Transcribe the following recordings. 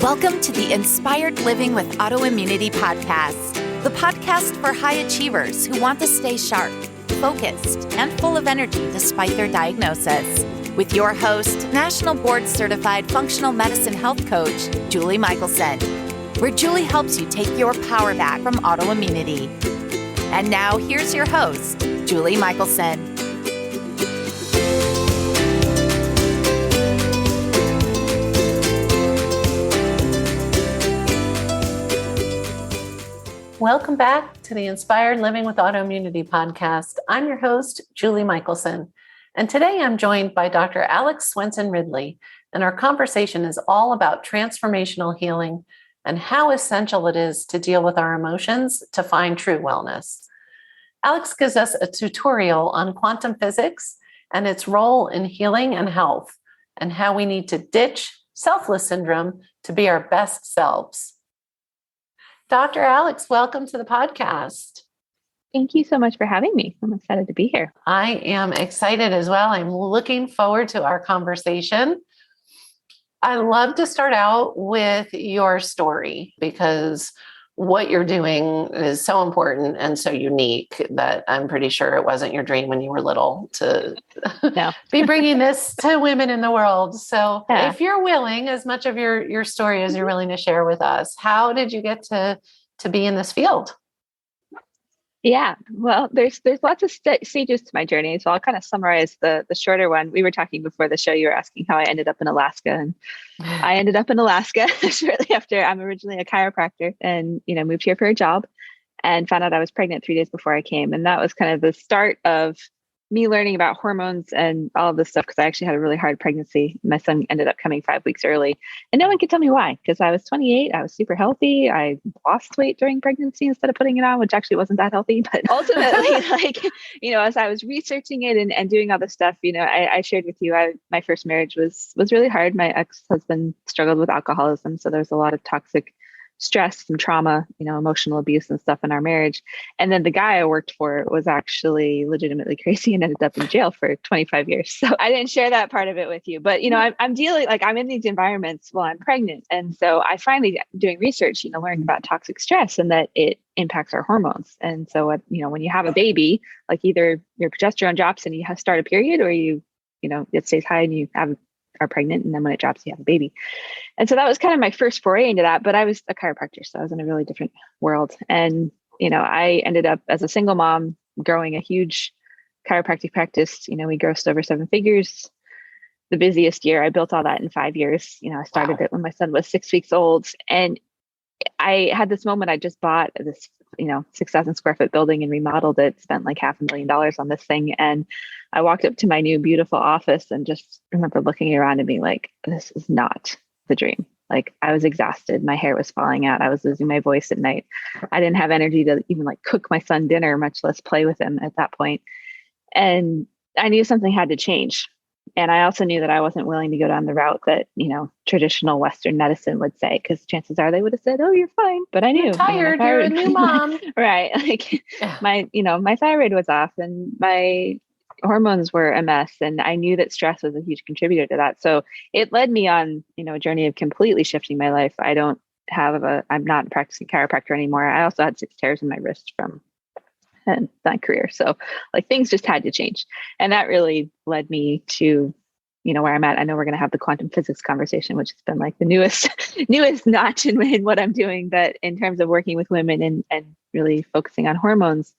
Welcome to the Inspired Living with Autoimmunity podcast, the podcast for high achievers who want to stay sharp, focused, and full of energy despite their diagnosis. With your host, National Board Certified Functional Medicine Health Coach, Julie Michelson, where Julie helps you take your power back from autoimmunity. And now here's your host, Julie Michelson. Welcome back to the Inspired Living with Autoimmunity podcast. I'm your host, Julie Michelson, and today I'm joined by Dr. Alex Swenson-Ridley, and our conversation is all about transformational healing and how essential it is to deal with our emotions to find true wellness. Alex gives us a tutorial on quantum physics and its role in healing and health, and how we need to ditch selfless syndrome to be our best selves. Dr. Alex, welcome to the podcast. Thank you so much for having me. I'm excited to be here. I am excited as well. I'm looking forward to our conversation. I love to start out with your story because what you're doing is so important and so unique that I'm pretty sure it wasn't your dream when you were little to be bringing this to women in the world. So if you're willing, as much of your story as you're willing to share with us, how did you get to be in this field? Yeah, well, there's lots of stages to my journey. So I'll kind of summarize the shorter one. We were talking before the show, you were asking how I ended up in Alaska. And I ended up in Alaska shortly after. I'm originally a chiropractor and, moved here for a job and found out I was pregnant 3 days before I came. And that was kind of the start of me learning about hormones and all of this stuff, because I actually had a really hard pregnancy. My son ended up coming 5 weeks early and no one could tell me why, because I was 28. I was super healthy. I lost weight during pregnancy instead of putting it on, which actually wasn't that healthy. But ultimately, as I was researching it and doing all this stuff, I shared with you, my first marriage was really hard. My ex-husband struggled with alcoholism. So there's a lot of toxic stress and trauma, emotional abuse and stuff in our marriage. And then the guy I worked for was actually legitimately crazy and ended up in jail for 25 years. So I didn't share that part of it with you, but I'm dealing, I'm in these environments while I'm pregnant. And so I finally, doing research, learned about toxic stress and that it impacts our hormones. And so, when you have a baby, like either your progesterone drops and you start a period, or it stays high and you are pregnant, and then when it drops, you have a baby. And so that was kind of my first foray into that. But I was a chiropractor, so I was in a really different world. And I ended up as a single mom growing a huge chiropractic practice. We grossed over 7 figures. The busiest year, I built all that in 5 years. I started it when my son was 6 weeks old, and I had this moment. I just bought this 6,000 square foot building and remodeled it, spent like $500,000 on this thing. And I walked up to my new beautiful office and just remember looking around and being like, this is not the dream. Like, I was exhausted. My hair was falling out. I was losing my voice at night. I didn't have energy to even cook my son dinner, much less play with him at that point. And I knew something had to change. And I also knew that I wasn't willing to go down the route that, traditional Western medicine would say, because chances are they would have said, oh, you're fine. But I knew. You're tired. You're a new mom. Right. My thyroid was off and my hormones were a mess. And I knew that stress was a huge contributor to that. So it led me on, a journey of completely shifting my life. I'm not a practicing chiropractor anymore. I also had 6 tears in my wrist from that career. So things just had to change. And that really led me to, where I'm at. I know we're going to have the quantum physics conversation, which has been the newest notch in what I'm doing. But in terms of working with women and really focusing on hormones,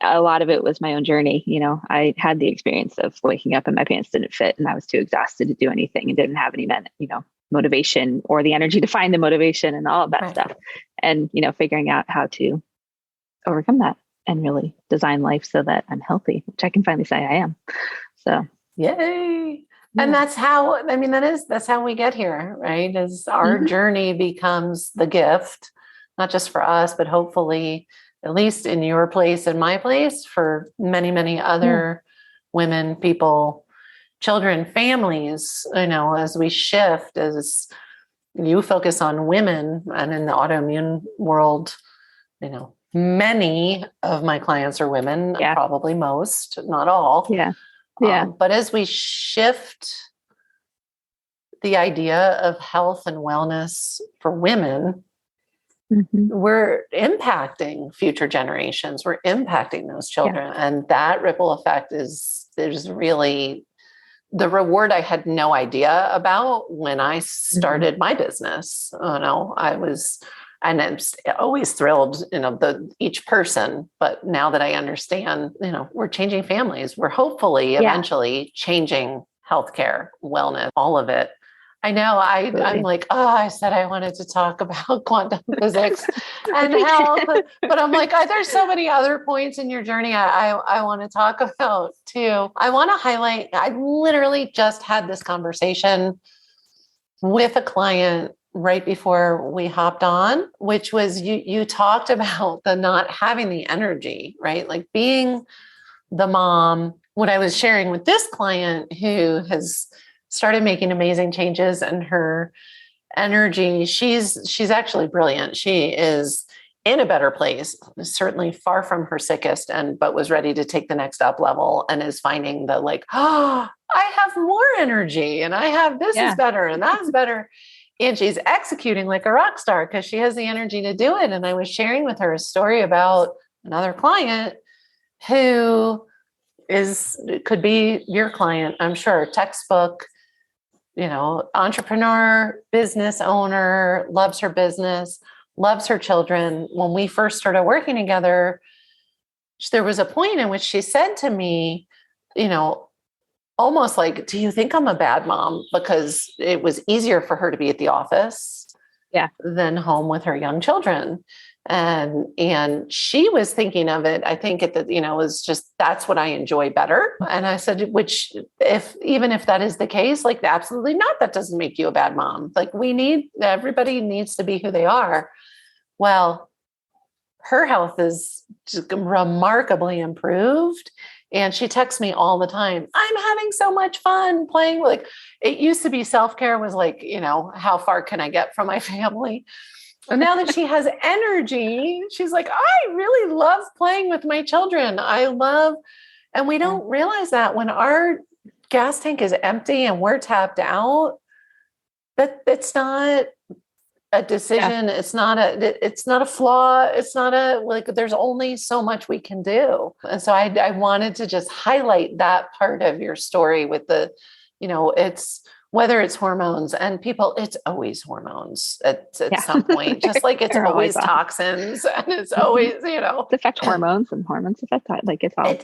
a lot of it was my own journey. I had the experience of waking up and my pants didn't fit and I was too exhausted to do anything and didn't have any motivation or the energy to find the motivation and all of that stuff. And, figuring out how to overcome that and really design life so that I'm healthy, which I can finally say I am. So, yay. Yeah. And that's how, that's how we get here, right? As our journey becomes the gift, not just for us, but hopefully, at least in your place and my place, for many, many other women, people, children, families, as we shift, as you focus on women and in the autoimmune world, many of my clients are women, probably most, not all. Yeah. But as we shift the idea of health and wellness for women, we're impacting future generations. We're impacting those children. Yeah. And that ripple effect is really the reward I had no idea about when I started my business. And I'm always thrilled, each person, but now that I understand, we're changing families. We're hopefully eventually changing healthcare, wellness, all of it. I know I'm like, I said I wanted to talk about quantum physics and health, but I'm like, there's so many other points in your journey I want to talk about too. I want to highlight, I literally just had this conversation with a client right before we hopped on, which was you talked about the not having the energy, right? Like being the mom. What I was sharing with this client who has started making amazing changes in her energy. She's actually brilliant. She is in a better place, certainly far from her sickest, but was ready to take the next up level and is finding the I have more energy and I have this is better and that's better. And she's executing like a rock star because she has the energy to do it. And I was sharing with her a story about another client who could be your client, I'm sure, textbook, entrepreneur, business owner, loves her business, loves her children. When we first started working together, there was a point in which she said to me, almost like, do you think I'm a bad mom? Because it was easier for her to be at the office than home with her young children. And she was thinking of it, I think was just, that's what I enjoy better. And I said, even if that is the case, absolutely not. That doesn't make you a bad mom. Everybody needs to be who they are. Well, her health is just remarkably improved. And she texts me all the time. I'm having so much fun playing. It used to be self-care was how far can I get from my family? And now that she has energy, she's like, I really love playing with my children. And we don't realize that when our gas tank is empty and we're tapped out, that it's not a decision. Yeah. It's not a flaw. It's not there's only so much we can do. And so I wanted to just highlight that part of your story with it's whether it's hormones and people, it's always hormones at some point, just like it's always toxins and it's always, It affects hormones and hormones affect that. It's all,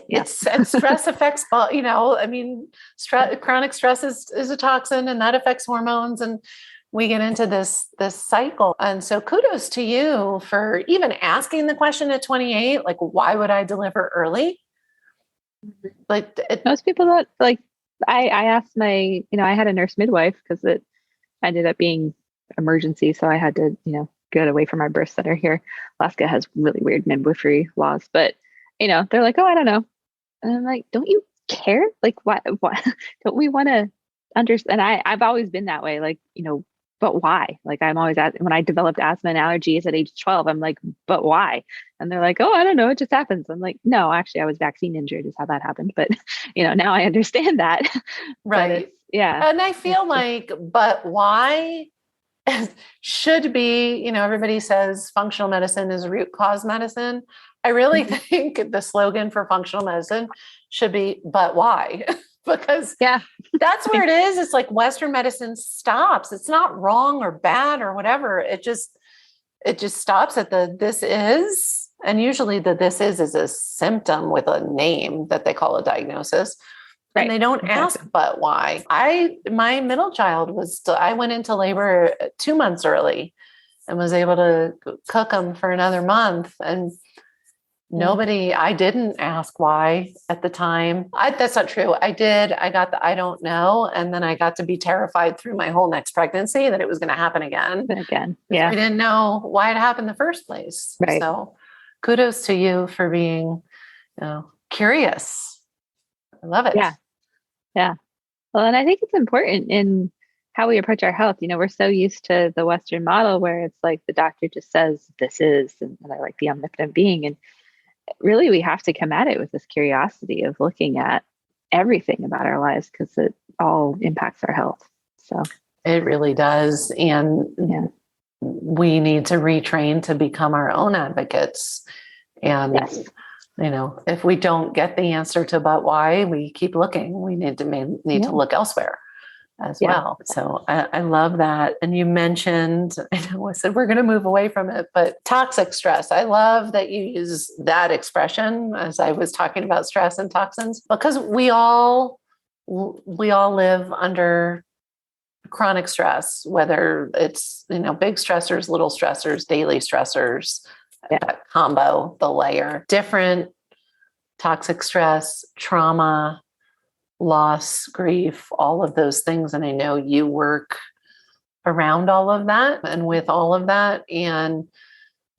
and stress affects, chronic stress is a toxin and that affects hormones. And we get into this cycle. And so kudos to you for even asking the question at 28, why would I deliver early? Most people that I asked I had a nurse midwife because it ended up being emergency. So I had to, get away from our birth center here. Alaska has really weird midwifery laws, but, they're like, oh, I don't know. And I'm like, don't you care? Why don't we want to understand? And I've always been that way. But why? I'm always when I developed asthma and allergies at age 12, I'm like, but why? And they're like, oh, I don't know. It just happens. I'm like, no, actually I was vaccine injured is how that happened. But, now I understand that. Right. Yeah. And I feel but why should be, everybody says functional medicine is root cause medicine. I really think the slogan for functional medicine should be, but why? Because that's where it is. It's Western medicine stops. It's not wrong or bad or whatever. It just stops at this is. And usually this is a symptom with a name that they call a diagnosis. Right. And they don't ask, but why? My middle child I went into labor 2 months early and was able to cook them for another month. And I didn't ask why at the time. That's not true. I did. I got I don't know. And then I got to be terrified through my whole next pregnancy that it was going to happen again. Yeah. I didn't know why it happened in the first place. Right. So kudos to you for being curious. I love it. Yeah. Yeah. Well, and I think it's important in how we approach our health. We're so used to the Western model where it's the doctor just says this is, and I like the omnipotent being. And really, we have to come at it with this curiosity of looking at everything about our lives because it all impacts our health. So It really does. And Yeah. we need to retrain to become our own advocates. And, Yes. if we don't get the answer to but why, we keep looking. We need to look elsewhere as well. So I love that. And you mentioned, I said, we're going to move away from it, but toxic stress. I love that you use that expression as I was talking about stress and toxins, because we all live under chronic stress, whether it's, big stressors, little stressors, daily stressors, that combo, the layer, different toxic stress, trauma, loss, grief, all of those things. And I know you work around all of that and with all of that. And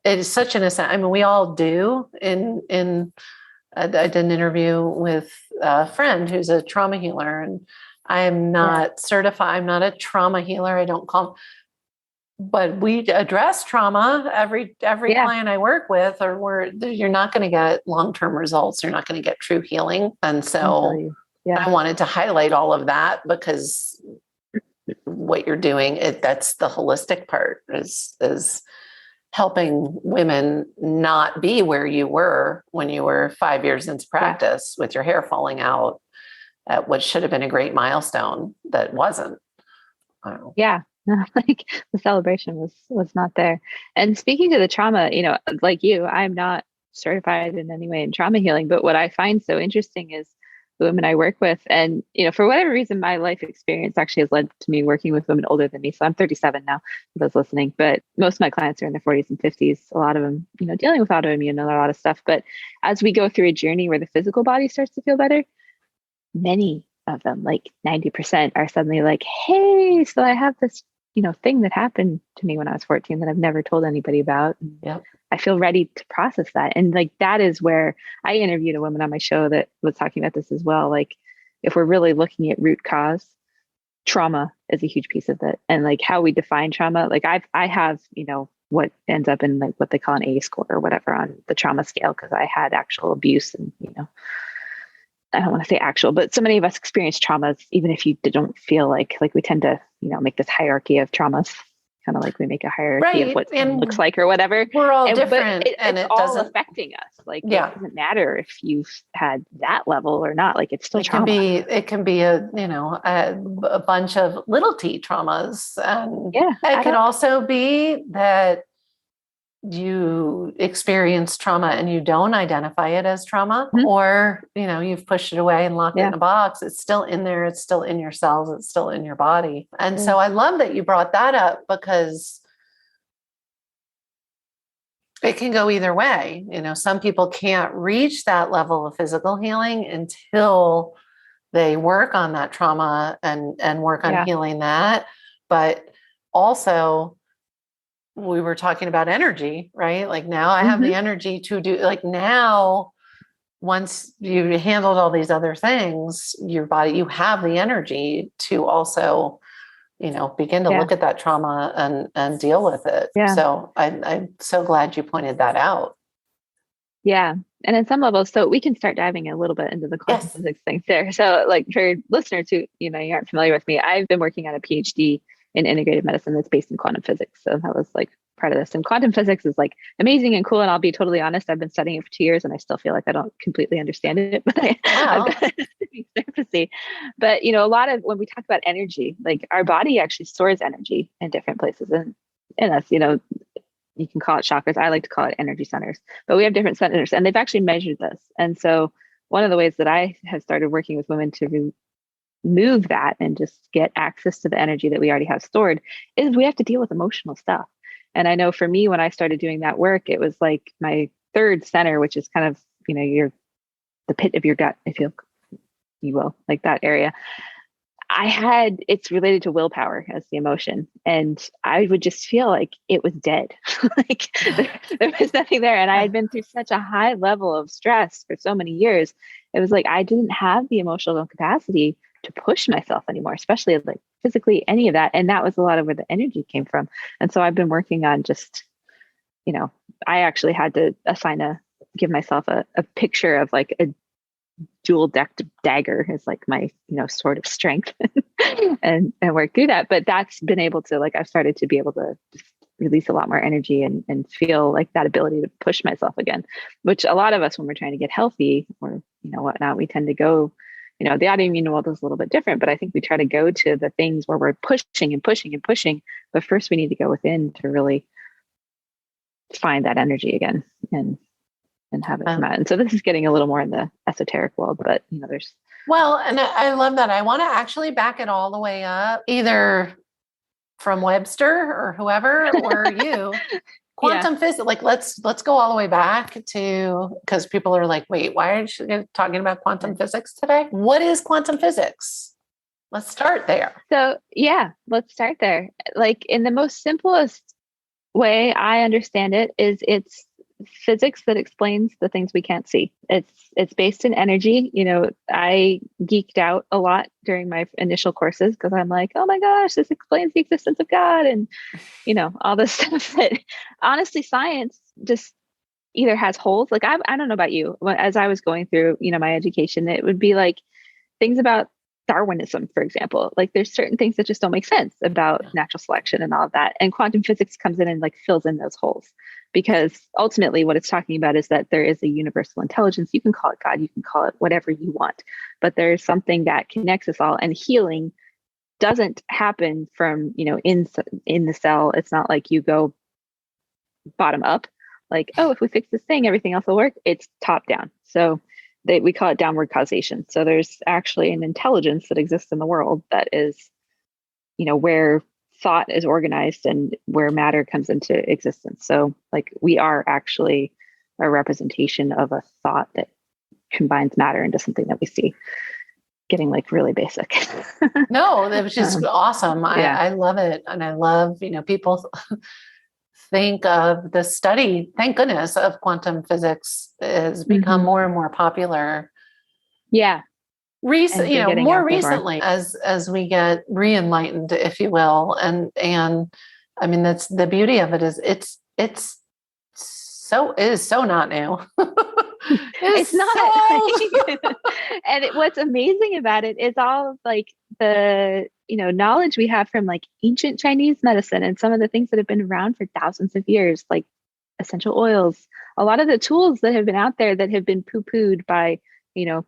it is such an essential, I mean, we all do. I did an interview with a friend who's a trauma healer, and I am not certified. I'm not a trauma healer. I don't call, but we address trauma. Every client I work with, you're not going to get long-term results. You're not going to get true healing. And so I wanted to highlight all of that, because what you're doing, that's the holistic part, is helping women not be where you were when you were 5 years into practice with your hair falling out at what should have been a great milestone that wasn't. Yeah. Like the celebration was not there. And speaking to the trauma, like you, I'm not certified in any way in trauma healing, but what I find so interesting is the women I work with. And, for whatever reason, my life experience actually has led to me working with women older than me. So I'm 37 now, for those listening, but most of my clients are in their 40s and 50s. A lot of them, dealing with autoimmune and a lot of stuff. But as we go through a journey where the physical body starts to feel better, many of them, like 90%, are suddenly like, hey, so I have this, thing that happened to me when I was 14 that I've never told anybody about. Yep. I feel ready to process that. And like, that is where I interviewed a woman on my show that was talking about this as well. Like, if we're really looking at root cause, trauma is a huge piece of it. And like how we define trauma, like I have, what ends up in like what they call an A score or whatever on the trauma scale, because I had actual abuse and, I don't want to say actual, but so many of us experience traumas, even if you don't feel like we tend to, make this hierarchy of traumas, kind of like we make a hierarchy of what it looks like or whatever. We're all different, and it's it all doesn't affecting us. Like, it doesn't matter if you've had that level or not. Like, it's still trauma. It can be a bunch of little t traumas, and it could also be that you experience trauma and you don't identify it as trauma, or, you've pushed it away and locked it in a box. It's still in there. It's still in your cells. It's still in your body. And so I love that you brought that up, because it can go either way. Some people can't reach that level of physical healing until they work on that trauma and work on healing that. But also, we were talking about energy, right? Like, now I have the energy to do, like, now, once you handled all these other things, your body, you have the energy to also, begin to look at that trauma and deal with it. Yeah. So I'm so glad you pointed that out. Yeah. And in some levels, so we can start diving a little bit into the quantum physics things there. So like, for listeners who, you aren't familiar with me, I've been working on a PhD in integrative medicine that's based in quantum physics. So that was like part of this. And quantum physics is like amazing and cool. And I'll be totally honest, I've been studying it for 2 years and I still feel like I don't completely understand it, but I've got surfacey. But, a lot of, when we talk about energy, like, our body actually stores energy in different places in us, you can call it chakras. I like to call it energy centers, but we have different centers, and they've actually measured this. And so one of the ways that I have started working with women to remove that and just get access to the energy that we already have stored is we have to deal with emotional stuff. And I know for me, when I started doing that work, it was like my third center, which is kind of, the pit of your gut, if you will, like that area. It's related to willpower as the emotion. And I would just feel like it was dead. Like there was nothing there. And I had been through such a high level of stress for so many years. It was like, I didn't have the emotional capacity to push myself anymore, especially like physically, any of that. And that was a lot of where the energy came from. And so I've been working on just, I actually had to give myself a picture of like a dual decked dagger is like my, sort of strength and work through that. But that's been able to, like, I've started to be able to release a lot more energy and feel like that ability to push myself again, which a lot of us, when we're trying to get healthy or, whatnot, we tend to go, the autoimmune world is a little bit different, but I think we try to go to the things where we're pushing and pushing and pushing. But first we need to go within to really find that energy again and have it come out. And so this is getting a little more in the esoteric world, but there's. Well, and I love that. I want to actually back it all the way up, either from Webster or whoever, or you. Quantum physics, like let's go all the way back to, because people are like, wait, why are you talking about quantum physics today? What is quantum physics? Let's start there. So let's start there. Like, in the most simplest way I understand it is it's physics that explains the things we can't see. It's based in energy. I geeked out a lot during my initial courses because I'm like, oh my gosh, this explains the existence of God and all this stuff that honestly science just either has holes. Like, I don't know about you, as I was going through my education, it would be like things about Darwinism, for example. Like, there's certain things that just don't make sense about natural selection and all of that, and quantum physics comes in and like fills in those holes. Because ultimately what it's talking about is that there is a universal intelligence. You can call it God, you can call it whatever you want, but there's something that connects us all. And healing doesn't happen from, in the cell. It's not like you go bottom up, like, oh, if we fix this thing, everything else will work. It's top down. So we call it downward causation. So there's actually an intelligence that exists in the world that is, where thought is organized and where matter comes into existence. So like, we are actually a representation of a thought that combines matter into something that we see. Getting like really basic. No, that was just awesome. I love it. And I love, people think of the study, thank goodness, of quantum physics has become more and more popular. Yeah. More recently, as we get re-enlightened, if you will, and I mean, that's the beauty of it, is it is so not new. It's not. And what's amazing about it is all of like the knowledge we have from like ancient Chinese medicine and some of the things that have been around for thousands of years, like essential oils. A lot of the tools that have been out there that have been poo-pooed by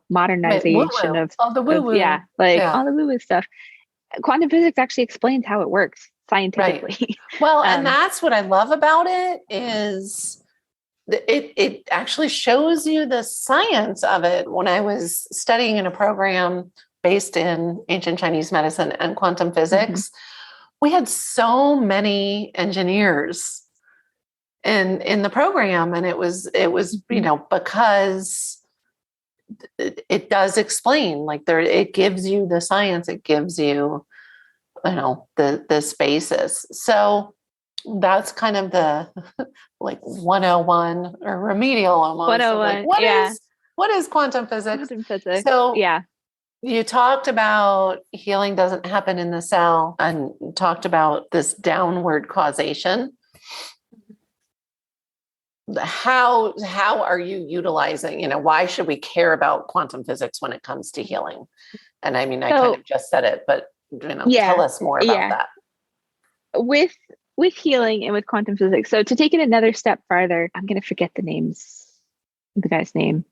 modernization of all the woo-woo. All the woo-woo stuff. Quantum physics actually explains how it works scientifically. Right. Well, and that's what I love about it, is it actually shows you the science of it. When I was studying in a program based in ancient Chinese medicine and quantum physics, we had so many engineers in the program, and it was because it does explain, like, it gives you the science, it gives you, the basis. So that's kind of the like 101 or remedial almost. 101. Like, what is quantum physics? Quantum physics. So you talked about healing doesn't happen in the cell and talked about this downward causation. How are you utilizing, why should we care about quantum physics when it comes to healing? And I mean, I kind of just said it, but tell us more about that. With healing and with quantum physics. So to take it another step farther, I'm going to forget the guy's name.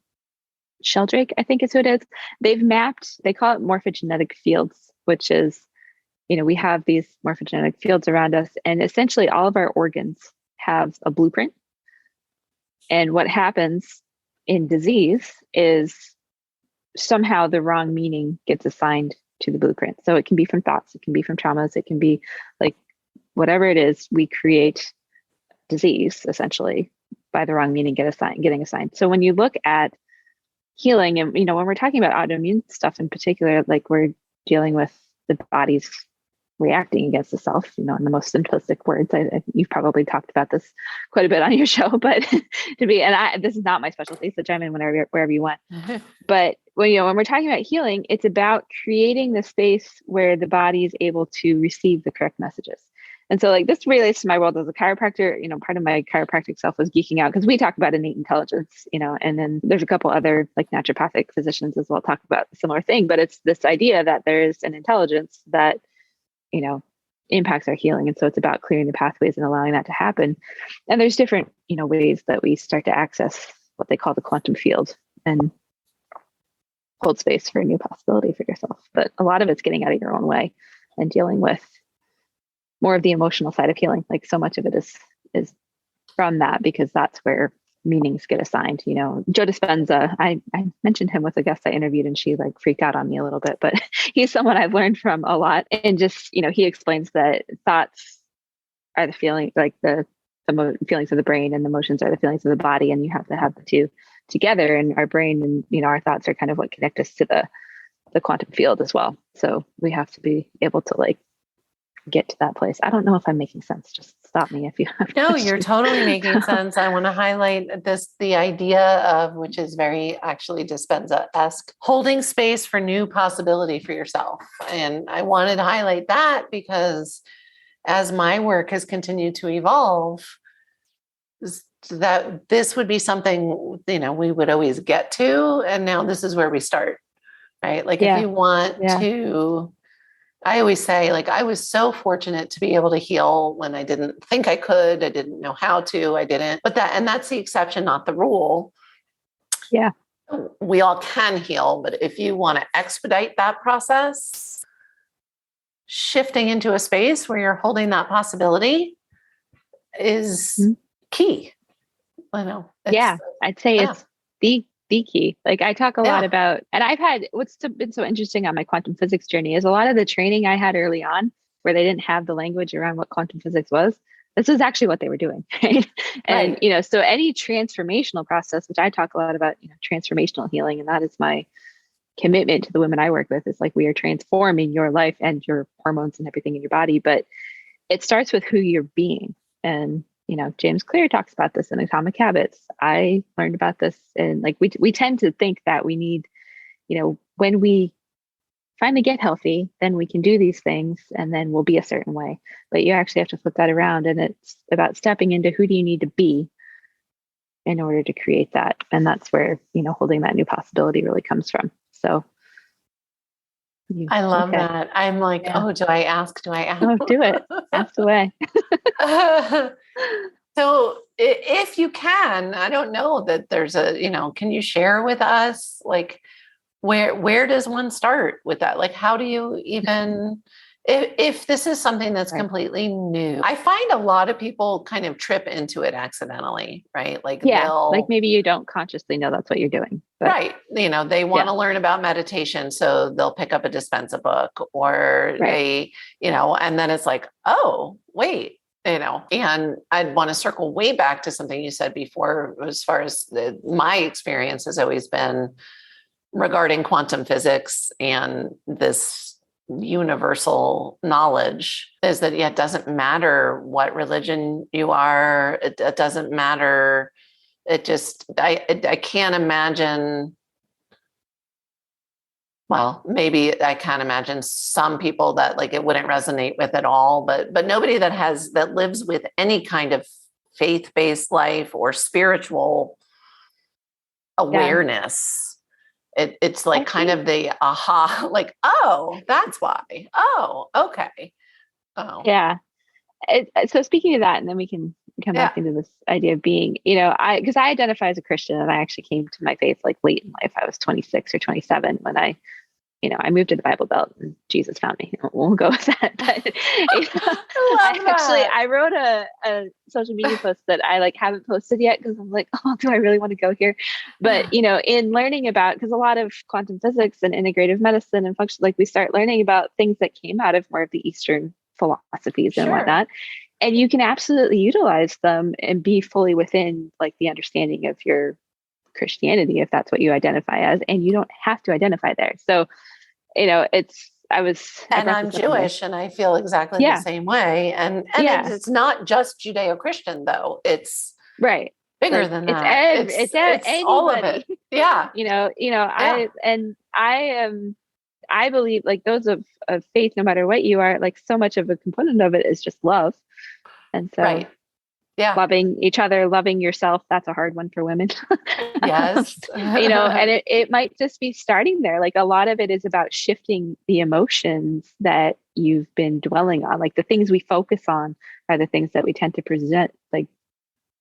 Sheldrake, I think is who it is. They've mapped, they call it morphogenetic fields, which is, we have these morphogenetic fields around us, and essentially all of our organs have a blueprint. And what happens in disease is somehow the wrong meaning gets assigned to the blueprint. So it can be from thoughts, it can be from traumas, it can be like whatever it is, we create disease essentially by the wrong meaning getting assigned. So when you look at healing, and when we're talking about autoimmune stuff in particular, like, we're dealing with the body's reacting against itself, in the most simplistic words. You've probably talked about this quite a bit on your show, but this is not my specialty, so chime in wherever you want. But when we're talking about healing, it's about creating the space where the body is able to receive the correct messages. And so like this relates to my world as a chiropractor. Part of my chiropractic self was geeking out because we talk about innate intelligence, and then there's a couple other like naturopathic physicians as well talk about a similar thing. But it's this idea that there's an intelligence that, impacts our healing. And so it's about clearing the pathways and allowing that to happen. And there's different, ways that we start to access what they call the quantum field and hold space for a new possibility for yourself. But a lot of it's getting out of your own way and dealing with more of the emotional side of healing. Like so much of it is from that, because that's where meanings get assigned. Joe Dispenza, I mentioned him with a guest I interviewed, and she like freaked out on me a little bit, but he's someone I've learned from a lot. And just, he explains that thoughts are the feeling, like the feelings of the brain, and the emotions are the feelings of the body. And you have to have the two together, and our brain and, our thoughts are kind of what connect us to the quantum field as well. So we have to be able to like get to that place. I don't know if I'm making sense. Just stop me if you have. No, you're totally making sense. I want to highlight the idea of, which is very actually Dispenza-esque, holding space for new possibility for yourself. And I wanted to highlight that because as my work has continued to evolve, that this would be something, we would always get to. And now this is where we start, right? Like if you want to, I always say, like, I was so fortunate to be able to heal when I didn't think I could. I didn't know how to. I didn't. But that's the exception, not the rule. Yeah. We all can heal. But if you want to expedite that process, shifting into a space where you're holding that possibility is key. I know. I'd say it's the key. Like I talk a lot about, and I've had, what's been so interesting on my quantum physics journey is a lot of the training I had early on where they didn't have the language around what quantum physics was. This is actually what they were doing. Right? And, so any transformational process, which I talk a lot about, transformational healing, and that is my commitment to the women I work with, is like, we are transforming your life and your hormones and everything in your body, but it starts with who you're being. And James Clear talks about this in Atomic Habits. I learned about this, and like we tend to think that we need, when we finally get healthy, then we can do these things and then we'll be a certain way. But you actually have to flip that around, and it's about stepping into who do you need to be in order to create that. And that's where, holding that new possibility really comes from. So I love that. I'm like, do I ask? Do I ask? Oh, do it. Ask away. So if you can, I don't know that there's can you share with us, like, where does one start with that? Like, how do you even, if this is something that's completely new? I find a lot of people kind of trip into it accidentally, right? Like, like maybe you don't consciously know that's what you're doing. But, right. They want to learn about meditation. So they'll pick up a Dispenza book, or they, and then it's like, oh, wait, and I'd want to circle way back to something you said before, as far as my experience has always been regarding quantum physics and this universal knowledge, is that it doesn't matter what religion you are. It doesn't matter. It just, I can't imagine. Well, maybe I can't imagine some people that like it wouldn't resonate with at all, but nobody that lives with any kind of faith-based life or spiritual awareness. It's like kind of the aha, like, oh, that's why. Oh, okay. Oh, yeah. So speaking of that, and then we can come back into this idea of being, because I identify as a Christian, and I actually came to my faith like late in life. I was 26 or 27 when I moved to the Bible Belt and Jesus found me. We'll go with that. But I wrote a social media post that I like haven't posted yet because I'm like, oh, do I really want to go here? But in learning about, because a lot of quantum physics and integrative medicine and function, like we start learning about things that came out of more of the Eastern philosophies and whatnot. And you can absolutely utilize them and be fully within like the understanding of your Christianity, if that's what you identify as, and you don't have to identify there. So, I'm Jewish, and I feel exactly the same way. And it's not just Judeo-Christian though. It's bigger than that. It's all of it. Yeah. I believe like those of faith, no matter what you are, like so much of a component of it is just love. And so Right. Yeah. loving each other, loving yourself, that's a hard one for women. Yes. And it might just be starting there. Like a lot of it is about shifting the emotions that you've been dwelling on. Like the things we focus on are the things that we tend to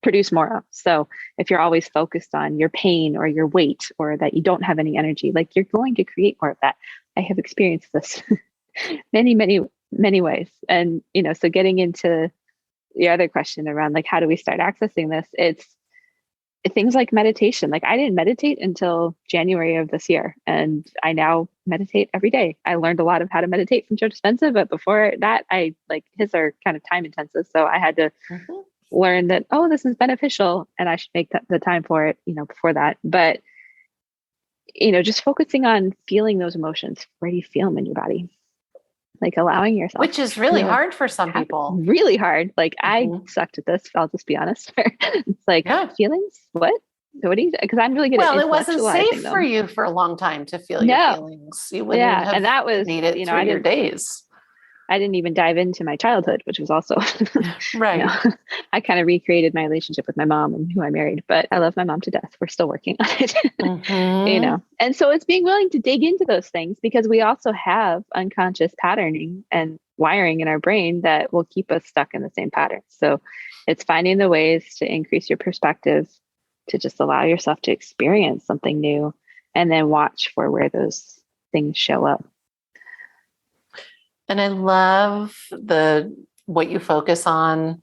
produce more of. So if you're always focused on your pain or your weight or that you don't have any energy, like you're going to create more of that. I have experienced this many, many, many ways. And, so getting into the other question around like, how do we start accessing this? It's things like meditation. Like I didn't meditate until January of this year, and I now meditate every day. I learned a lot of how to meditate from Joe Dispenza, but before that, his are kind of time intensive. So I had to learn that, oh, this is beneficial and I should make the time for it, before that. But, just focusing on feeling those emotions. Where do you feel them in your body? Like allowing yourself, which is really hard for some people. Really hard. Like I sucked at this. I'll just be honest. It's like feelings. What do you? Because I'm really good at. Well, it wasn't safe for you for a long time to feel your feelings. You wouldn't have and that was made it through your days. I didn't even dive into my childhood, which was also right. I kind of recreated my relationship with my mom and who I married, but I love my mom to death. We're still working on it, and so it's being willing to dig into those things because we also have unconscious patterning and wiring in our brain that will keep us stuck in the same pattern. So it's finding the ways to increase your perspective, to just allow yourself to experience something new and then watch for where those things show up. And I love what you focus on,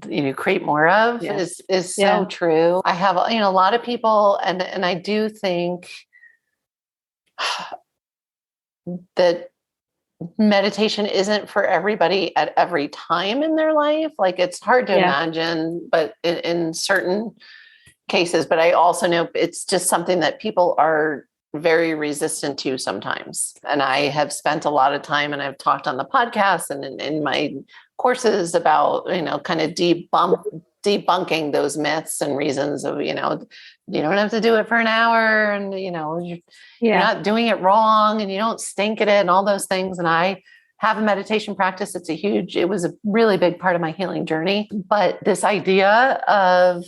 create more of is so true. I have, a lot of people, and I do think that meditation isn't for everybody at every time in their life. Like it's hard to imagine, but in certain cases, but I also know it's just something that people are very resistant to sometimes. And I have spent a lot of time, and I've talked on the podcast and in my courses about, kind of debunking those myths and reasons of, you don't have to do it for an hour and, you're not doing it wrong and you don't stink at it and all those things. And I have a meditation practice. It was a really big part of my healing journey. But this idea of,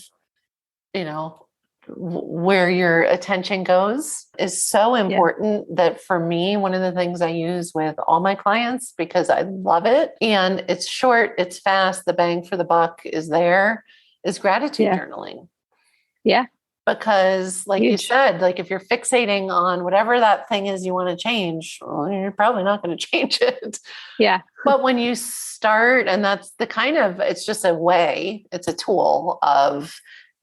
where your attention goes is so important that for me, one of the things I use with all my clients, because I love it and it's short, it's fast, the bang for the buck is there, is gratitude journaling. Yeah. Because like you said, like if you're fixating on whatever that thing is you want to change, well, you're probably not going to change it. Yeah. But when you start, and that's it's just it's a tool of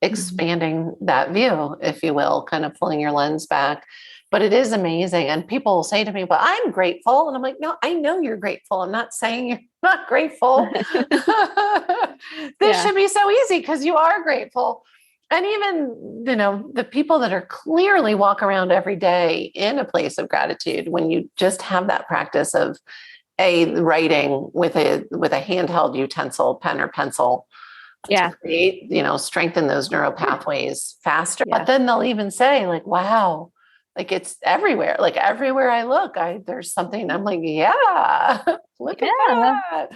expanding that view, if you will, kind of pulling your lens back. But it is amazing. And people say to me, but I'm grateful. And I'm like, no, I know you're grateful. I'm not saying you're not grateful. This should be so easy because you are grateful. And even, the people that are clearly walk around every day in a place of gratitude, when you just have that practice of writing with a handheld utensil, pen or pencil, to create, strengthen those neural pathways faster. But then they'll even say like, wow, like it's everywhere. Like everywhere I look, there's something. I'm like, look at that.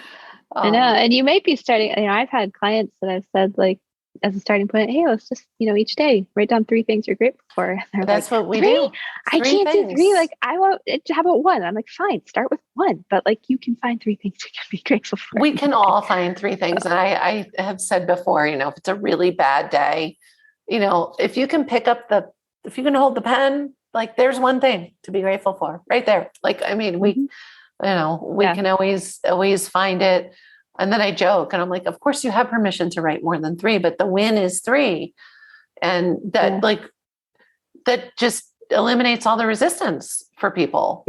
I know. And you may be starting, I've had clients that I've said like, as a starting point, hey, let's just, each day write down 3 things you're grateful for. That's like, what we 3? do. I can't do 3. Like I won't, how about 1? I'm like, fine, start with 1, but like you can find 3 things you can be grateful for. We can all find 3 things. And I have said before, if it's a really bad day, if you can if you can hold the pen, like there's 1 thing to be grateful for right there. Like, I mean, we can always find it. And then I joke and I'm like, of course you have permission to write more than 3, but the win is 3. And that that just eliminates all the resistance for people.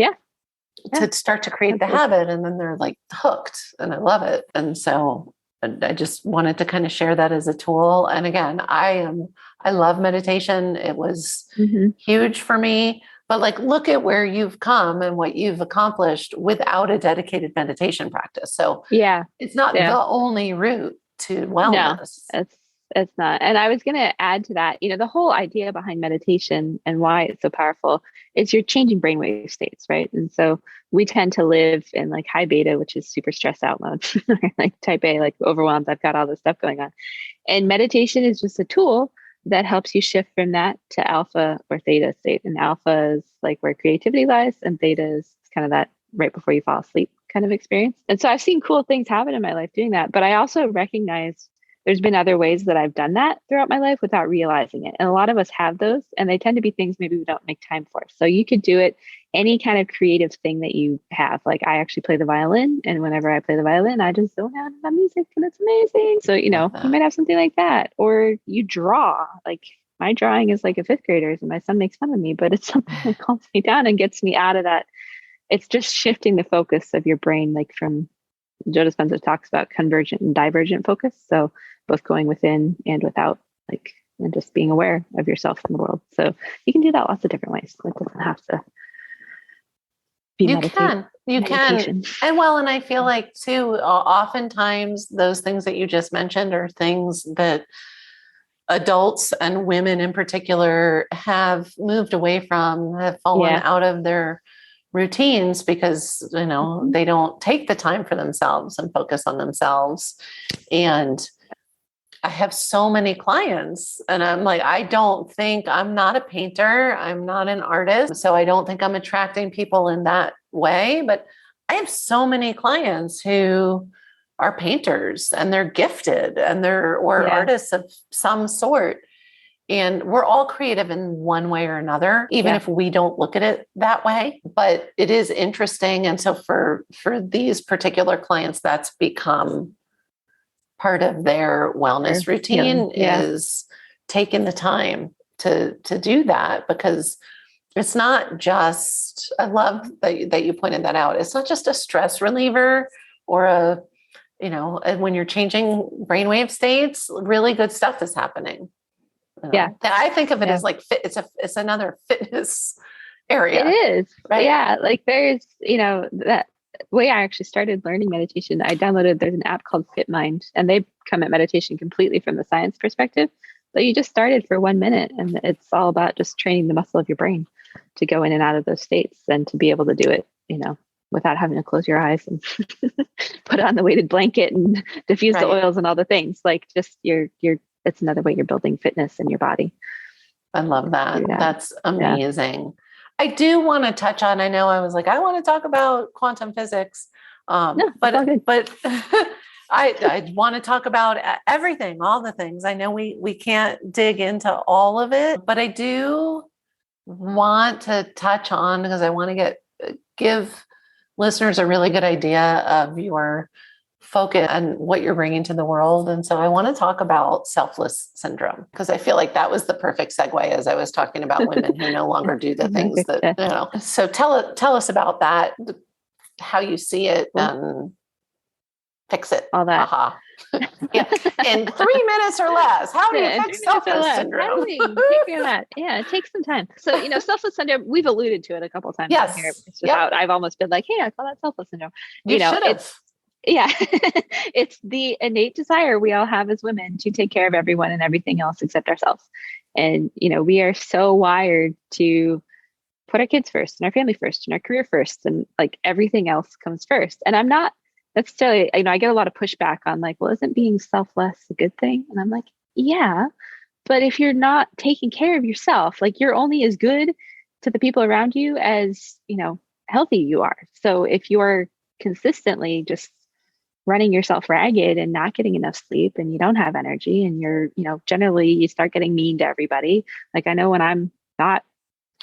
To start to create the habit. And then they're like hooked, and I love it. And so I just wanted to kind of share that as a tool. And again, I love meditation. It was huge for me. But like, look at where you've come and what you've accomplished without a dedicated meditation practice. So it's not the only route to wellness. No, It's not. And I was going to add to that, the whole idea behind meditation and why it's so powerful is you're changing brainwave states, right? And so we tend to live in like high beta, which is super stressed out mode, like type A, like overwhelmed. I've got all this stuff going on. And meditation is just a tool that helps you shift from that to alpha or theta state. And alpha is like where creativity lies, and theta is kind of that right before you fall asleep kind of experience. And so I've seen cool things happen in my life doing that. But I also recognize there's been other ways that I've done that throughout my life without realizing it. And a lot of us have those, and they tend to be things maybe we don't make time for. So you could do it any kind of creative thing that you have. Like I actually play the violin, and whenever I play the violin, I just zone out on my music and it's amazing. So, you might have something like that, or you draw. Like my drawing is like a fifth grader's, and my son makes fun of me, but it's something that calms me down and gets me out of that. It's just shifting the focus of your brain, like from Joe Dispenza talks about convergent and divergent focus. So both going within and without, like, and just being aware of yourself in the world. So you can do that lots of different ways. It doesn't have to be You can. And I feel like too, oftentimes those things that you just mentioned are things that adults and women in particular have moved away from, have fallen out of their routines because, they don't take the time for themselves and focus on themselves. And I have so many clients, and I'm like, I'm not a painter. I'm not an artist. So I don't think I'm attracting people in that way, but I have so many clients who are painters and they're gifted and or artists of some sort. And we're all creative in one way or another, even if we don't look at it that way, but it is interesting. And so for these particular clients, that's become part of their wellness routine is taking the time to do that, because it's not just, I love that you pointed that out. It's not just a stress reliever or and when you're changing brainwave states, really good stuff is happening. Yeah. I think of it as like it's another fitness area. It is. Right. Yeah. Like there's, that way I actually started learning meditation. There's an app called FitMind, and they come at meditation completely from the science perspective. But you just started for 1 minute, and it's all about just training the muscle of your brain to go in and out of those states and to be able to do it, without having to close your eyes and put on the weighted blanket and diffuse the oils and all the things. Like just it's another way you're building fitness in your body. I love that. That's amazing. Yeah. I do want to touch on, I know I was like, I want to talk about quantum physics. But I want to talk about everything, all the things. I know we can't dig into all of it, but I do want to touch on, because I want to give listeners a really good idea of your focus and what you're bringing to the world. And so I want to talk about selfless syndrome, because I feel like that was the perfect segue as I was talking about women who no longer do the things that, So tell us about that, how you see it, and fix it. All that. Aha. Yeah. In 3 minutes or less. How do you fix selfless syndrome? Yeah, it takes some time. So, selfless syndrome, we've alluded to it a couple of times here. It's without, I've almost been like, hey, I call that selfless syndrome. You should have. It's the innate desire we all have as women to take care of everyone and everything else except ourselves. And, we are so wired to put our kids first and our family first and our career first, and like everything else comes first. And I'm not necessarily, I get a lot of pushback on like, well, isn't being selfless a good thing? And I'm like, yeah, but if you're not taking care of yourself, like you're only as good to the people around you as, healthy you are. So if you're consistently just running yourself ragged and not getting enough sleep, and you don't have energy, and you're, generally you start getting mean to everybody. Like I know when I'm not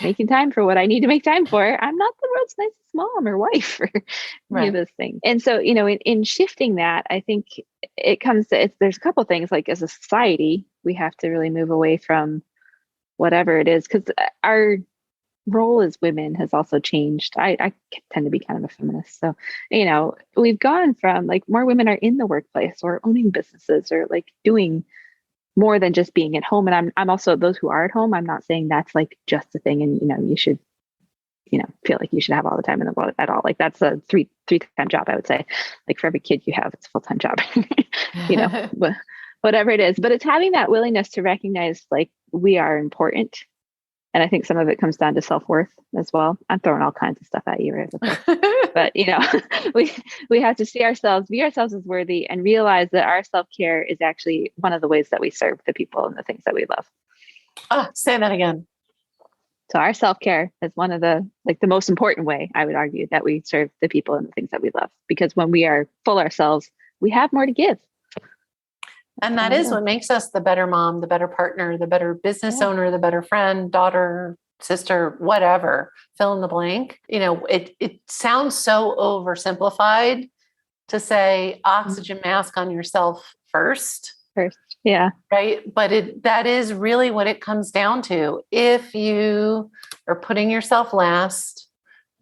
making time for what I need to make time for, I'm not the world's nicest mom or wife or any of those things. And so, in shifting that, I think it comes to, there's a couple of things, like as a society, we have to really move away from whatever it is, because our role as women has also changed. I tend to be kind of a feminist. So, we've gone from like more women are in the workplace or owning businesses or like doing more than just being at home. And I'm also, those who are at home, I'm not saying that's like just a thing. And, you should, feel like you should have all the time in the world at all. Like that's a three-time job, I would say. Like for every kid you have, it's a full-time job, whatever it is. But it's having that willingness to recognize like we are important. And I think some of it comes down to self-worth as well. I'm throwing all kinds of stuff at you, right? But we have to see ourselves, view ourselves as worthy, and realize that our self-care is actually one of the ways that we serve the people and the things that we love. Say that again. So our self-care is one of the most important way, I would argue, that we serve the people and the things that we love. Because when we are full ourselves, we have more to give. And that is what makes us the better mom, the better partner, the better business owner, the better friend, daughter, sister, whatever, fill in the blank. It sounds so oversimplified to say oxygen mask on yourself first. Yeah. Right. But that is really what it comes down to. If you are putting yourself last,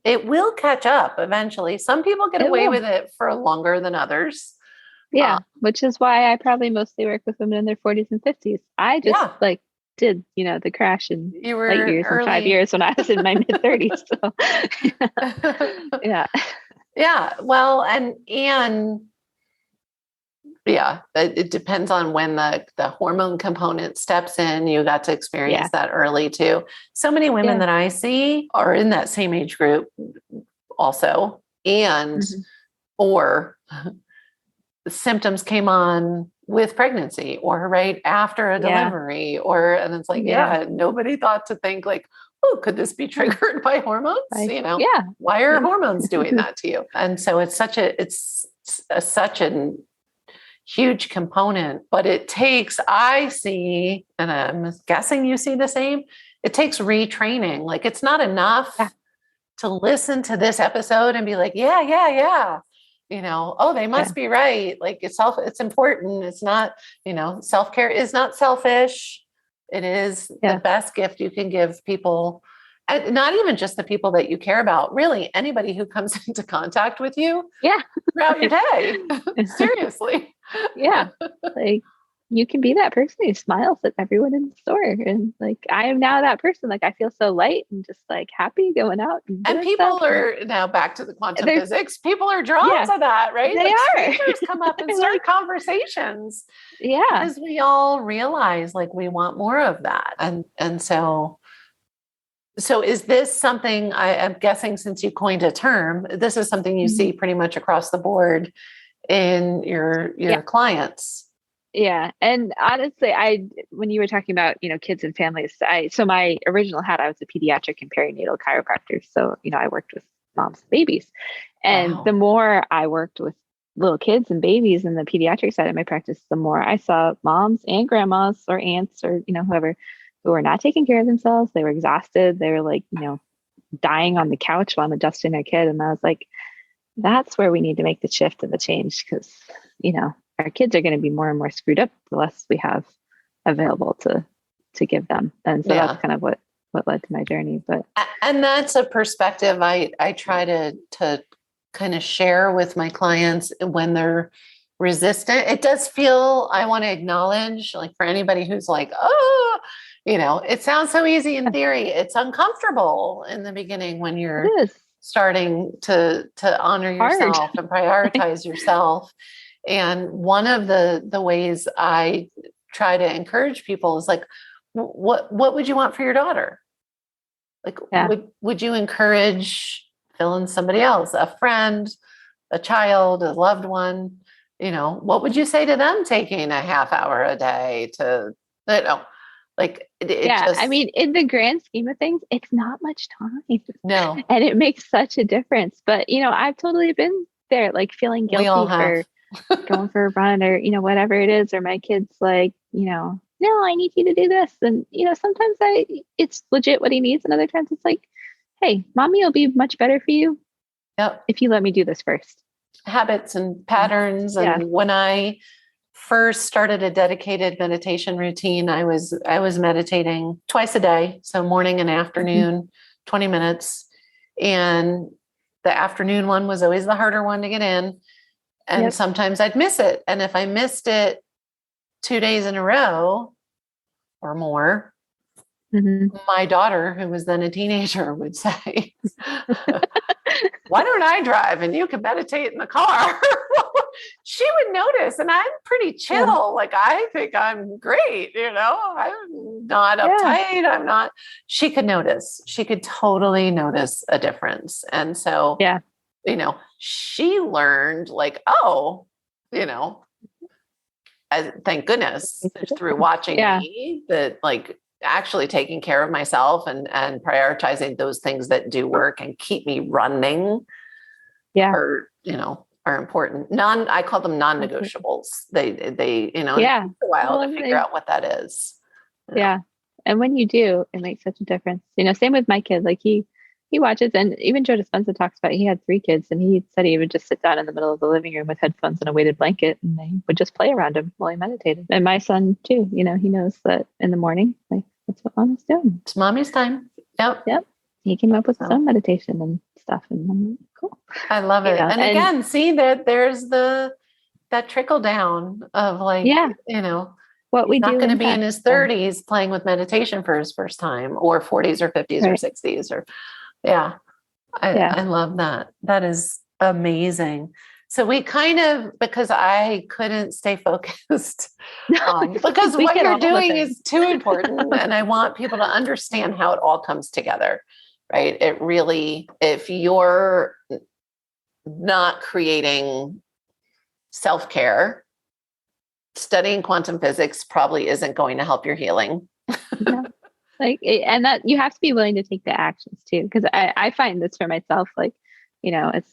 it will catch up eventually. Some people get away with it for longer than others. Yeah. Which is why I probably mostly work with women in their 40s and 50s. I just did, the crash in light years in 5 years when I was in my mid 30s. So yeah. Yeah. Well, and yeah, it depends on when the hormone component steps in. You got to experience that early too. So many women that I see are in that same age group also. And, or symptoms came on with pregnancy or right after a delivery and it's like, nobody thought to think like, oh, could this be triggered by hormones? Why are hormones doing that to you? And so it's such a huge component, but it takes, I see, and I'm guessing you see the same, it takes retraining. Like it's not enough to listen to this episode and be like, yeah. They must be right. Like it's important. It's not, self-care is not selfish. It is the best gift you can give people. And not even just the people that you care about, really anybody who comes into contact with you throughout your day. Seriously. Yeah. Like you can be that person who smiles at everyone in the store. And like, I am now that person. Like I feel so light and just like happy going out. And people are now back to the quantum physics. People are drawn to that, right? They are. Strangers come up and start conversations. Yeah. Because we all realize like we want more of that. And so is this something I'm guessing since you coined a term, this is something you see pretty much across the board in your clients? Yeah. And honestly, when you were talking about, kids and families, so my original hat, I was a pediatric and perinatal chiropractor. So, I worked with moms and babies. And the more I worked with little kids and babies in the pediatric side of my practice, the more I saw moms and grandmas or aunts or, whoever who were not taking care of themselves. They were exhausted. They were like, dying on the couch while I'm adjusting their kid. And I was like, that's where we need to make the shift and the change because, our kids are going to be more and more screwed up the less we have available to give them. And so that's kind of what led to my journey. And that's a perspective I try to kind of share with my clients when they're resistant. It does feel, I want to acknowledge, like for anybody who's like, it sounds so easy in theory. It's uncomfortable in the beginning when you're starting to honor yourself and prioritize yourself. And one of the ways I try to encourage people is like, what would you want for your daughter? Like, would you encourage fill in somebody else, a friend, a child, a loved one? What would you say to them taking a half hour a day to, like, I mean, in the grand scheme of things, it's not much time. No. And it makes such a difference. But, I've totally been there, like feeling guilty for going for a run or, whatever it is, or my kids like, no, I need you to do this. And, sometimes it's legit what he needs. And other times it's like, hey, mommy will be much better for you if you let me do this first. Habits and patterns. And when I first started a dedicated meditation routine, I was meditating twice a day. So morning and afternoon, 20 minutes. And the afternoon one was always the harder one to get in. And sometimes I'd miss it. And if I missed it 2 days in a row or more, my daughter, who was then a teenager, would say, why don't I drive and you can meditate in the car? She would notice, and I'm pretty chill. Like, I think I'm great. I'm not uptight. I'm not, she could notice, she could totally notice a difference. And so, she learned like, thank goodness through watching me that like actually taking care of myself and prioritizing those things that do work and keep me running are important. I call them non-negotiables. They it takes a while to figure out what that is. Yeah. And when you do, it makes such a difference. Same with my kid. Like he watches, and even Joe Dispenza talks about, he had 3 kids and he said he would just sit down in the middle of the living room with headphones and a weighted blanket and they would just play around him while he meditated. And my son too, he knows that in the morning, like that's what mommy's doing. It's mommy's time. Yep. He came up with his own meditation and stuff. And I'm like, cool. I love it. And again, see that there's that trickle down of like, what we do. He's not going to be in his 30s playing with meditation for his first time, or 40s or 50s or 60s or I love that. That is amazing. So we kind of, because I couldn't stay focused because what you're doing is too important. And I want people to understand how it all comes together, right? It really, if you're not creating self-care, studying quantum physics probably isn't going to help your healing. And that you have to be willing to take the actions too. Because I find this for myself, like, it's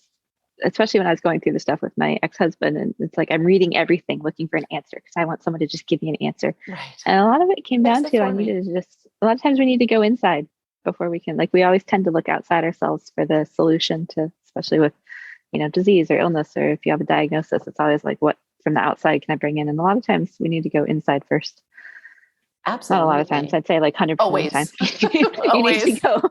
especially when I was going through the stuff with my ex-husband, and it's like, I'm reading everything looking for an answer because I want someone to just give me an answer. Right. And a lot of it came down to, a lot of times we need to go inside before we can, like, we always tend to look outside ourselves for the solution to, especially with, disease or illness, or if you have a diagnosis, it's always like, what from the outside can I bring in? And a lot of times we need to go inside first. Absolutely. Not a lot of times. I'd say like 100% of the time. You need to go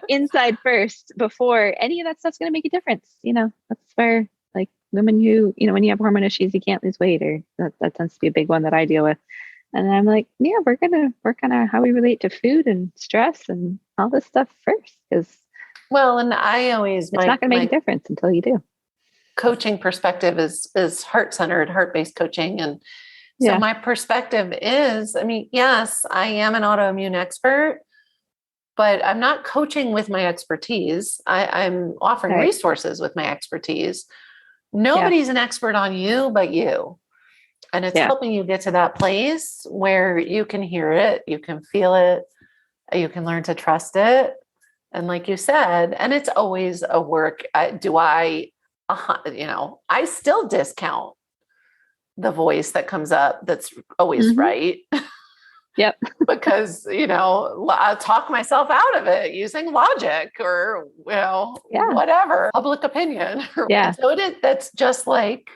inside first before any of that stuff's going to make a difference. That's where, like, women who, when you have hormone issues, you can't lose weight, or that tends to be a big one that I deal with. And I'm like, we're going to work on how we relate to food and stress and all this stuff first. And I always, it's not going to make a difference until you do. Coaching perspective is heart-centered, heart-based coaching. And so my perspective is, yes, I am an autoimmune expert, but I'm not coaching with my expertise. I'm offering resources with my expertise. Nobody's an expert on you but you. And it's helping you get to that place where you can hear it, you can feel it, you can learn to trust it. And like you said, and it's always a work. I still discount the voice that comes up that's always right. Yep. Because, I'll talk myself out of it using logic or, whatever, public opinion. Yeah. So that's just like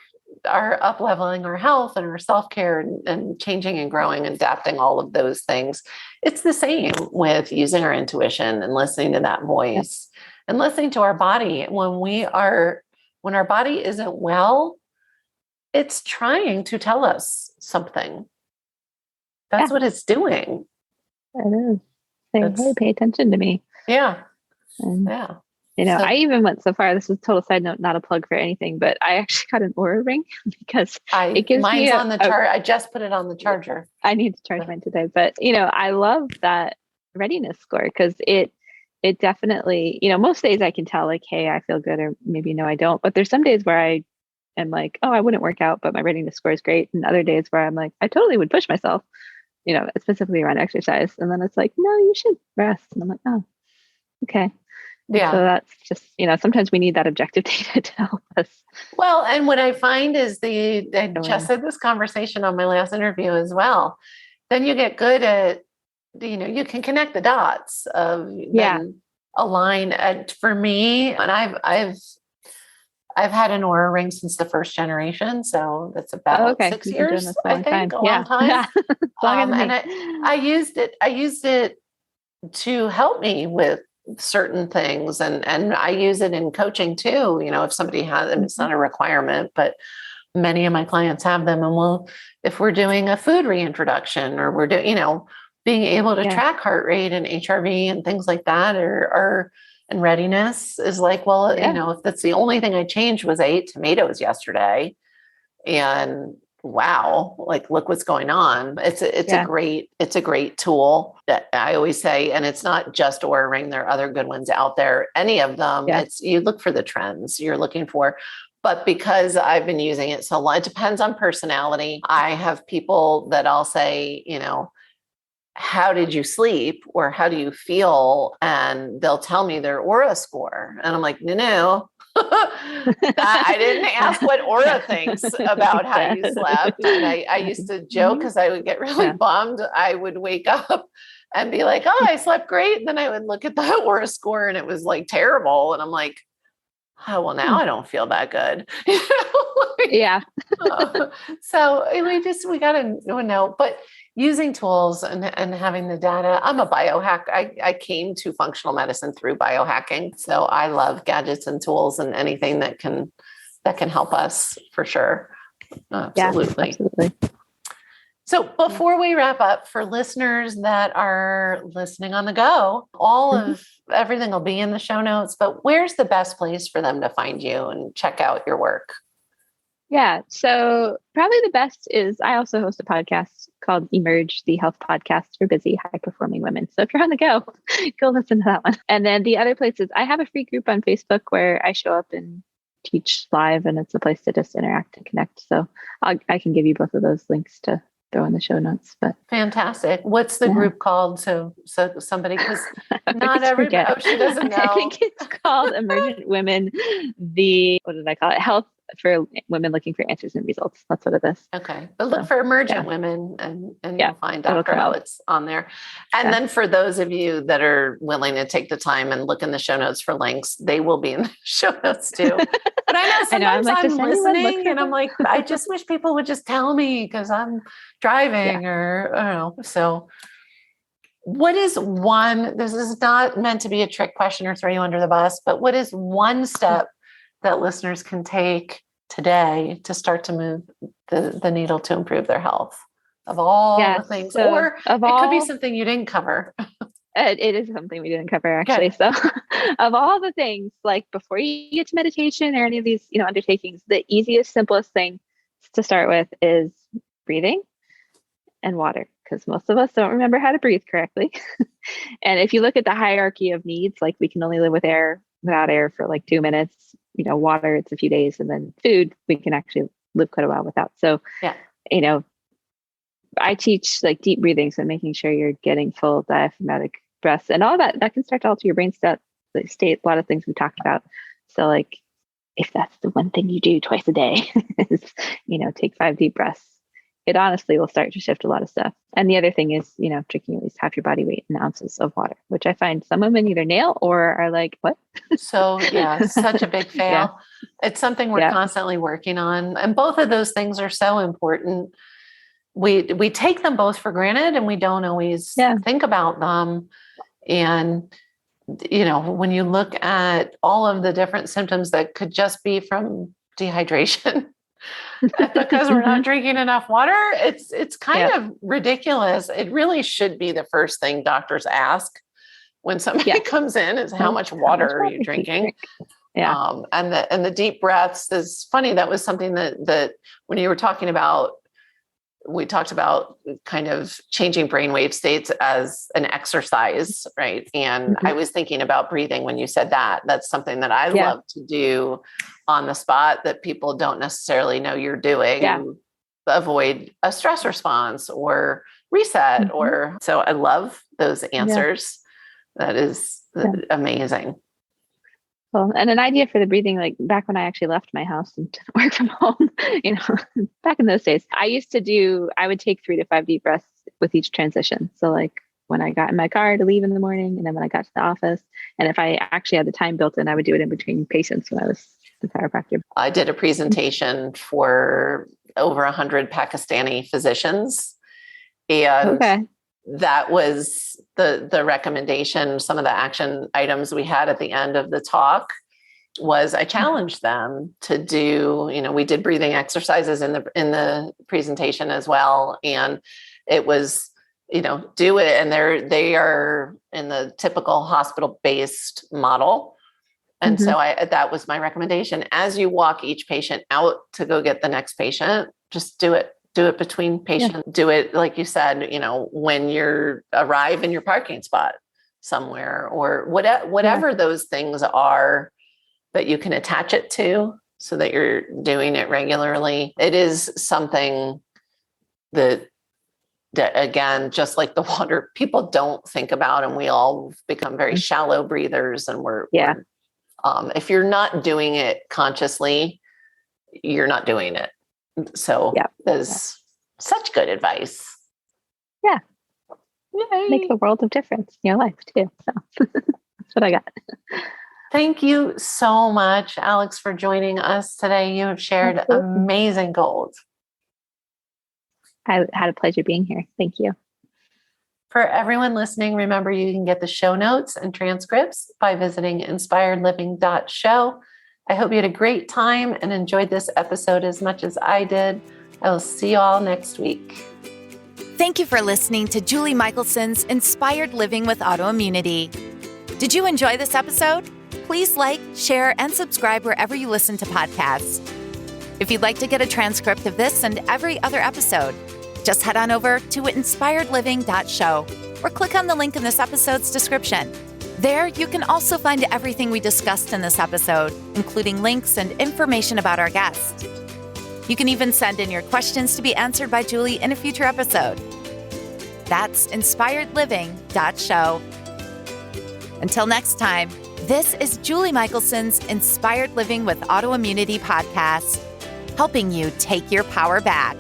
our up-leveling our health and our self-care and changing and growing and adapting all of those things. It's the same with using our intuition and listening to that voice and listening to our body. When our body isn't well, it's trying to tell us something. That's what it's doing. It is. Hey, pay attention to me. Yeah. And, I even went so far, this is a total side note, not a plug for anything, but I actually got an Aura ring because it gives mine's on the chart. I just put it on the charger. I need to charge mine today, but I love that readiness score because it definitely, most days I can tell like, hey, I feel good, or maybe no, I don't. But there's some days where I am like, oh, I wouldn't work out, but my readiness score is great. And other days where I'm like, I totally would push myself, specifically around exercise. And then it's like, no, you should rest. And I'm like, oh, okay. Yeah. So that's just, sometimes we need that objective data to help us. Well, and what I find is I just had this conversation on my last interview as well. Then you get good at, you can connect the dots of align. And for me, and I've had an Aura ring since the first generation. So that's about 6 years, I think, a long time. And I used it to help me with certain things. And I use it in coaching too. If somebody has them, it's not a requirement, but many of my clients have them. And if we're doing a food reintroduction, or we're doing, being able to track heart rate and HRV and things like that, and readiness is like, well, if that's the only thing I changed was I ate tomatoes yesterday, and wow, like look what's going on. It's a great tool that I always say, and it's not just Oura Ring. There are other good ones out there. Any of them, it's you look for the trends you're looking for. But because I've been using it so long, it depends on personality. I have people that I'll say, how did you sleep or how do you feel? And they'll tell me their Aura score. And I'm like, no. I didn't ask what Aura thinks about how you slept. And I used to joke because I would get really bummed. I would wake up and be like, oh, I slept great. And then I would look at the Aura score and it was like terrible. And I'm like, oh, well, now I don't feel that good. Yeah. So we got to know, but using tools and having the data. I'm a biohack. I came to functional medicine through biohacking. So I love gadgets and tools and anything that can help us for sure. Absolutely. Yeah, absolutely. So before we wrap up, for listeners that are listening on the go, all of everything will be in the show notes, but where's the best place for them to find you and check out your work? Yeah. So probably the best is I also host a podcast called Emerge, the health podcast for busy, high performing women. So if you're on the go, go listen to that one. And then the other places, I have a free group on Facebook where I show up and teach live, and it's a place to just interact and connect. So I can give you both of those links to throw in the show notes. But fantastic. What's the group called? So somebody, because not everybody, she doesn't know. I think it's called Emergent Women. What did I call it? Health for women looking for answers and results. That's what it is. Okay. But look for Emergent Women and you'll find Dr. Alex on there. And then for those of you that are willing to take the time and look in the show notes for links, they will be in the show notes too. But I know sometimes I'm listening and I'm like, I just wish people would just tell me because I'm driving or I don't know. So what is this is not meant to be a trick question or throw you under the bus, but what is one step that listeners can take today to start to move the needle to improve their health of all the things, or it could be something you didn't cover. It is something we didn't cover actually. Okay. So of all the things, like before you get to meditation or any of these, undertakings, the easiest, simplest thing to start with is breathing and water, because most of us don't remember how to breathe correctly. And if you look at the hierarchy of needs, like we can only live without air for like 2 minutes, water, it's a few days, and then food, we can actually live quite a while without. So, I teach like deep breathing. So making sure you're getting full diaphragmatic breaths and all that can start to alter your brain state, a lot of things we talked about. So like, if that's the one thing you do twice a day is, take 5 deep breaths, it honestly will start to shift a lot of stuff. And the other thing is, drinking at least half your body weight in ounces of water, which I find some women either nail or are like, what? So such a big fail. Yeah. It's something we're constantly working on. And both of those things are so important. We take them both for granted and we don't always think about them. And, when you look at all of the different symptoms that could just be from dehydration, because we're not drinking enough water, it's kind of ridiculous. It really should be the first thing doctors ask when somebody comes in is how much water are you drinking? And the deep breaths is funny. That was something that when you were talking about, we talked about kind of changing brainwave states as an exercise, right? And I was thinking about breathing when you said that. That's something that I love to do on the spot that people don't necessarily know you're doing and avoid a stress response or reset. So I love those answers. That is amazing. Well, and an idea for the breathing, like back when I actually left my house and work from home, back in those days, I would take 3 to 5 deep breaths with each transition. So like when I got in my car to leave in the morning, and then when I got to the office, and if I actually had the time built in, I would do it in between patients when I was the chiropractor. I did a presentation for over 100 Pakistani physicians, and that was the recommendation. Some of the action items we had at the end of the talk was I challenged them to do, we did breathing exercises in the presentation as well. And it was, do it. And they are in the typical hospital-based model. And so that was my recommendation. As you walk each patient out to go get the next patient, just do it between patients, do it, like you said, when you arrive in your parking spot somewhere, or whatever those things are that you can attach it to so that you're doing it regularly. It is something that again, just like the water, people don't think about, and we all become very shallow breathers, and we're if you're not doing it consciously, you're not doing it. So there's such good advice. Yeah. Yay. Make a world of difference in your life too. So that's what I got. Thank you so much, Alex, for joining us today. You have shared amazing gold. I had a pleasure being here. Thank you. For everyone listening, remember you can get the show notes and transcripts by visiting inspiredliving.show. I hope you had a great time and enjoyed this episode as much as I did. I will see you all next week. Thank you for listening to Julie Michelson's Inspired Living with Autoimmunity. Did you enjoy this episode? Please like, share, and subscribe wherever you listen to podcasts. If you'd like to get a transcript of this and every other episode, just head on over to inspiredliving.show or click on the link in this episode's description. There, you can also find everything we discussed in this episode, including links and information about our guest. You can even send in your questions to be answered by Julie in a future episode. That's inspiredliving.show. Until next time, this is Julie Michelson's Inspired Living with Autoimmunity podcast, helping you take your power back.